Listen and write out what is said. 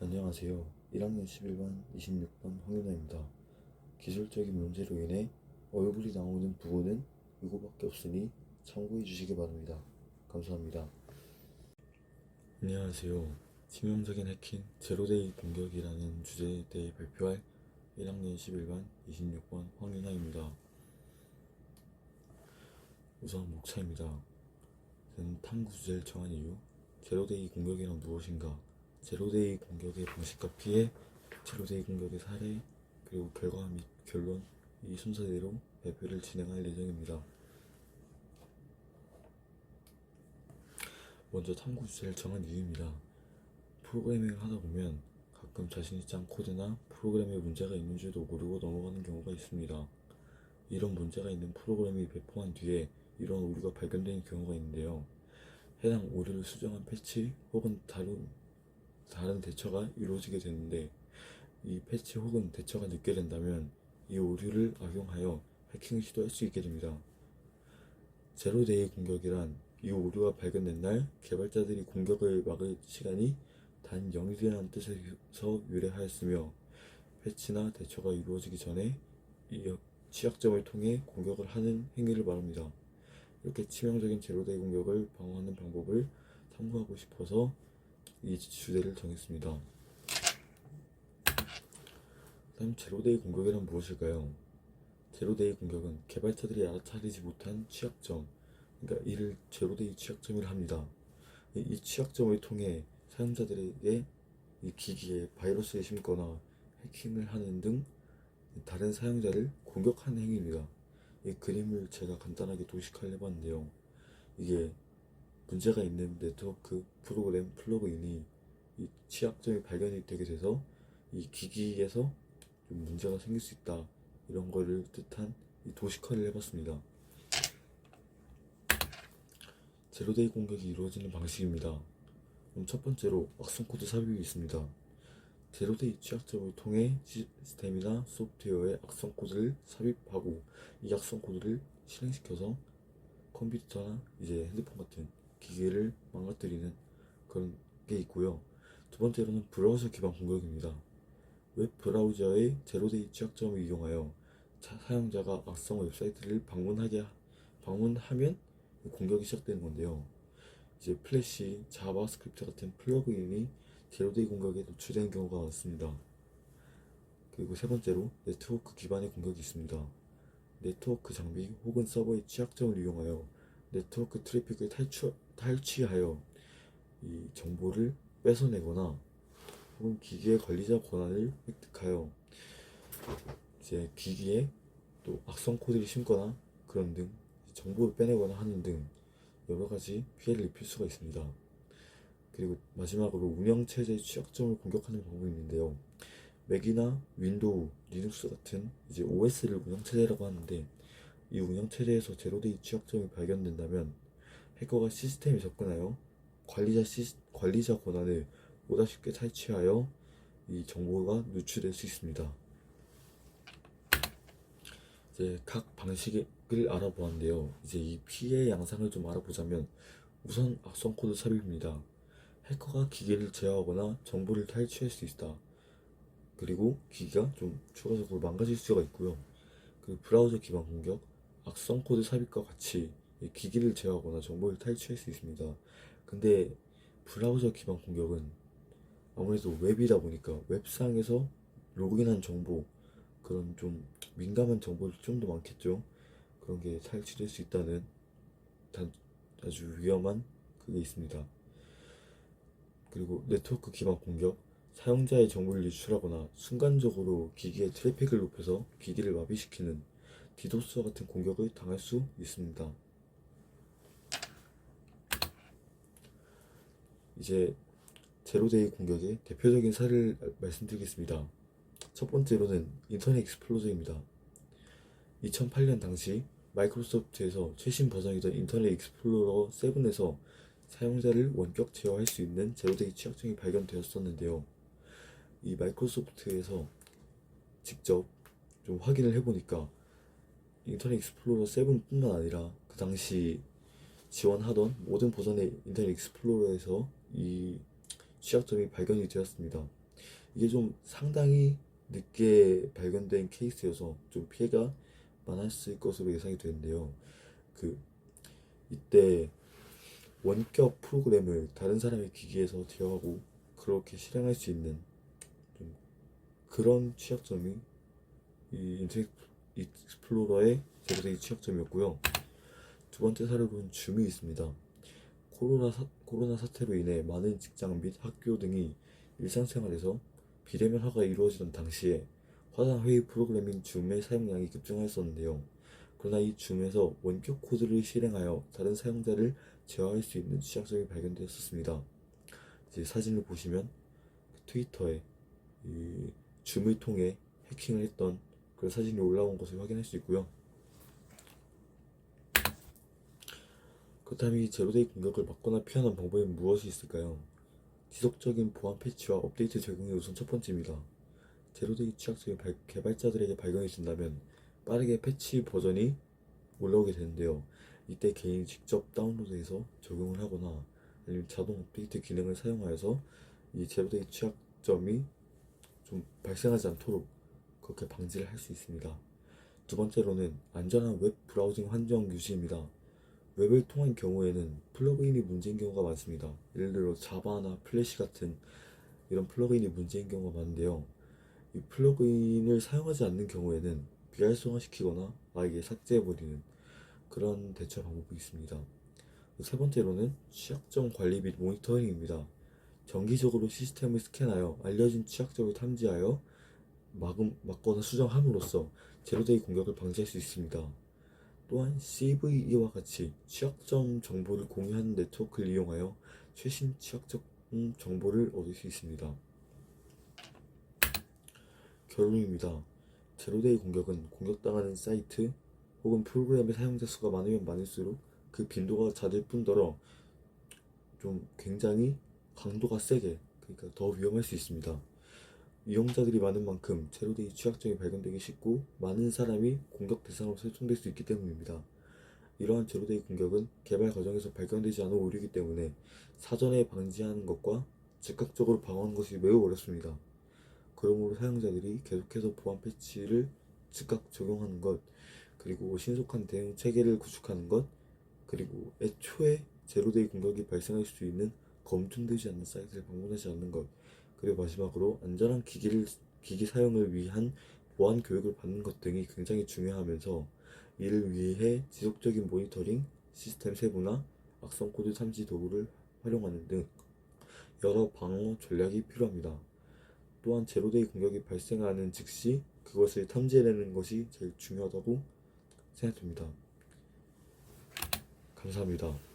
안녕하세요. 1학년 11반 26번 황윤아입니다. 기술적인 문제로 인해 얼굴이 나오는 부분은 이거밖에 없으니 참고해 주시기 바랍니다. 감사합니다. 안녕하세요. 치명적인 해킹 제로데이 공격이라는 주제에 대해 발표할 1학년 11반 26번 황윤아입니다. 우선 목차입니다. 저는 탐구 주제를 정한 이유, 제로데이 공격이란 무엇인가, 제로데이 공격의 방식과 피해, 제로데이 공격의 사례, 그리고 결과 및 결론, 이 순서대로 발표를 진행할 예정입니다. 먼저 탐구 주제를 정한 이유입니다. 프로그래밍을 하다 보면 가끔 자신이 짠 코드나 프로그램에 문제가 있는 줄도 모르고 넘어가는 경우가 있습니다. 이런 문제가 있는 프로그램이 배포한 뒤에 이런 오류가 발견되는 경우가 있는데요. 해당 오류를 수정한 패치 혹은 다른 대처가 이루어지게 되는데, 이 패치 혹은 대처가 늦게 된다면 이 오류를 악용하여 해킹을 시도할 수 있게 됩니다. 제로데이 공격이란 이 오류가 발견된 날 개발자들이 공격을 막을 시간이 단 0일이라는 뜻에서 유래하였으며, 패치나 대처가 이루어지기 전에 이 취약점을 통해 공격을 하는 행위를 말합니다. 이렇게 치명적인 제로데이 공격을 방어하는 방법을 탐구하고 싶어서 이 주제를 정했습니다. 다음, 제로데이 공격이란 무엇일까요? 제로데이 공격은 개발자들이 알아차리지 못한 취약점, 그러니까 이를 제로데이 취약점이라 합니다. 이 취약점을 통해 사용자들에게 이 기기에 바이러스를 심거나 해킹을 하는 등 다른 사용자를 공격하는 행위입니다. 이 그림을 제가 간단하게 도식화를 해봤는데요. 이게 문제가 있는 네트워크 프로그램 플러그인이 이 취약점이 발견이 되게 돼서 이 기기에서 좀 문제가 생길 수 있다, 이런 거를 뜻한 이 도식화를 해봤습니다. 제로데이 공격이 이루어지는 방식입니다. 그럼 첫 번째로 악성 코드 삽입이 있습니다. 제로데이 취약점을 통해 시스템이나 소프트웨어에 악성 코드를 삽입하고 이 악성 코드를 실행시켜서 컴퓨터나 이제 핸드폰 같은 기기를 망가뜨리는 그런 게 있고요. 두 번째로는 브라우저 기반 공격입니다. 웹 브라우저의 제로데이 취약점을 이용하여 사용자가 악성 웹사이트를 방문하면 공격이 시작되는 건데요. 이제 플래시, 자바스크립트 같은 플러그인이 제로데이 공격에 노출되는 경우가 많습니다. 그리고 세 번째로 네트워크 기반의 공격이 있습니다. 네트워크 장비 혹은 서버의 취약점을 이용하여 네트워크 트래픽을 탈취하여 이 정보를 뺏어내거나 혹은 기기의 관리자 권한을 획득하여 이제 기기에 또 악성 코드를 심거나 그런 등 정보를 빼내거나 하는 등 여러 가지 피해를 입힐 수가 있습니다. 그리고 마지막으로 운영체제의 취약점을 공격하는 방법이 있는데요. 맥이나 윈도우, 리눅스 같은 이제 OS를 운영체제라고 하는데, 이 운영체제에서 제로데이 취약점이 발견된다면 해커가 시스템에 접근하여 관리자 권한을 보다 쉽게 탈취하여 이 정보가 누출될 수 있습니다. 이제 각 방식을 알아보았는데요. 이제 이 피해 양상을 좀 알아보자면, 우선 악성 코드 삽입입니다. 해커가 기기를 제어하거나 정보를 탈취할 수 있다. 그리고 기기가 좀 추가적으로 망가질 수가 있고요. 그 브라우저 기반 공격, 악성 코드 삽입과 같이 기기를 제어하거나 정보를 탈취할 수 있습니다. 근데 브라우저 기반 공격은 아무래도 웹이다 보니까 웹상에서 로그인한 정보, 그런 좀 민감한 정보를 좀 더 많겠죠. 그런 게 탈취될 수 있다는 아주 위험한 그게 있습니다. 그리고 네트워크 기반 공격, 사용자의 정보를 유출하거나 순간적으로 기기의 트래픽을 높여서 기기를 마비시키는 디도스와 같은 공격을 당할 수 있습니다. 이제 제로데이 공격의 대표적인 사례를 말씀드리겠습니다. 첫 번째로는 인터넷 익스플로저입니다. 2008년 당시 마이크로소프트에서 최신 버전이던 인터넷 익스플로러 7에서 사용자를 원격 제어할 수 있는 제로데이 취약점이 발견되었었는데요. 이 마이크로소프트에서 직접 좀 확인을 해보니까 인터넷 익스플로러 7뿐만 아니라 그 당시 지원하던 모든 버전의 인터넷 익스플로러에서 이 취약점이 발견이 되었습니다. 이게 좀 상당히 늦게 발견된 케이스여서 좀 피해가 많았을 것으로 예상이 되는데요. 그 이때 원격 프로그램을 다른 사람의 기기에서 제어하고 그렇게 실행할 수 있는 좀 그런 취약점이 이 인터넷 익스플로러의 제로데이 취약점이었고요. 두 번째 사례로는 줌이 있습니다. 코로나 사태로 인해 많은 직장 및 학교 등이 일상생활에서 비대면화가 이루어지던 당시에 화상회의 프로그램인 줌의 사용량이 급증하였었는데요. 그러나 이 줌에서 원격 코드를 실행하여 다른 사용자를 제어할 수 있는 취약점이 발견되었습니다. 이제 사진을 보시면 트위터에 이 줌을 통해 해킹을 했던 그런 사진이 올라온 것을 확인할 수 있고요. 그렇다면 이 제로데이 공격을 막거나 피하는 방법이 무엇이 있을까요? 지속적인 보안 패치와 업데이트 적용이 우선 첫 번째입니다. 제로데이 취약점이 개발자들에게 발견이 된다면 빠르게 패치 버전이 올라오게 되는데요. 이때 개인이 직접 다운로드해서 적용을 하거나 아니면 자동 업데이트 기능을 사용하여서 이 제로데이 취약점이 좀 발생하지 않도록 그렇게 방지를 할 수 있습니다. 두 번째로는 안전한 웹 브라우징 환경 유지입니다. 웹을 통한 경우에는 플러그인이 문제인 경우가 많습니다. 예를 들어 자바나 플래시 같은 이런 플러그인이 문제인 경우가 많은데요. 이 플러그인을 사용하지 않는 경우에는 비활성화시키거나 아예 삭제해버리는 그런 대처 방법이 있습니다. 세 번째로는 취약점 관리 및 모니터링입니다. 정기적으로 시스템을 스캔하여 알려진 취약점을 탐지하여 막거나 수정함으로써 제로데이 공격을 방지할 수 있습니다. 또한 CVE와 같이 취약점 정보를 공유하는 네트워크를 이용하여 최신 취약점 정보를 얻을 수 있습니다. 결론입니다. 제로데이 공격은 공격당하는 사이트 혹은 프로그램의 사용자 수가 많으면 많을수록 그 빈도가 잦을 뿐더러 좀 굉장히 강도가 세게, 그러니까 더 위험할 수 있습니다. 이용자들이 많은 만큼 제로데이 취약점이 발견되기 쉽고 많은 사람이 공격 대상으로 설정될 수 있기 때문입니다. 이러한 제로데이 공격은 개발 과정에서 발견되지 않은 오류이기 때문에 사전에 방지하는 것과 즉각적으로 방어하는 것이 매우 어렵습니다. 그러므로 사용자들이 계속해서 보안 패치를 즉각 적용하는 것, 그리고 신속한 대응 체계를 구축하는 것, 그리고 애초에 제로데이 공격이 발생할 수 있는 검증되지 않는 사이트를 방문하지 않는 것, 그리고 마지막으로 안전한 기기 사용을 위한 보안 교육을 받는 것 등이 굉장히 중요하면서 이를 위해 지속적인 모니터링, 시스템 세분화, 악성 코드 탐지 도구를 활용하는 등 여러 방어 전략이 필요합니다. 또한 제로데이 공격이 발생하는 즉시 그것을 탐지해내는 것이 제일 중요하다고 생각됩니다. 감사합니다.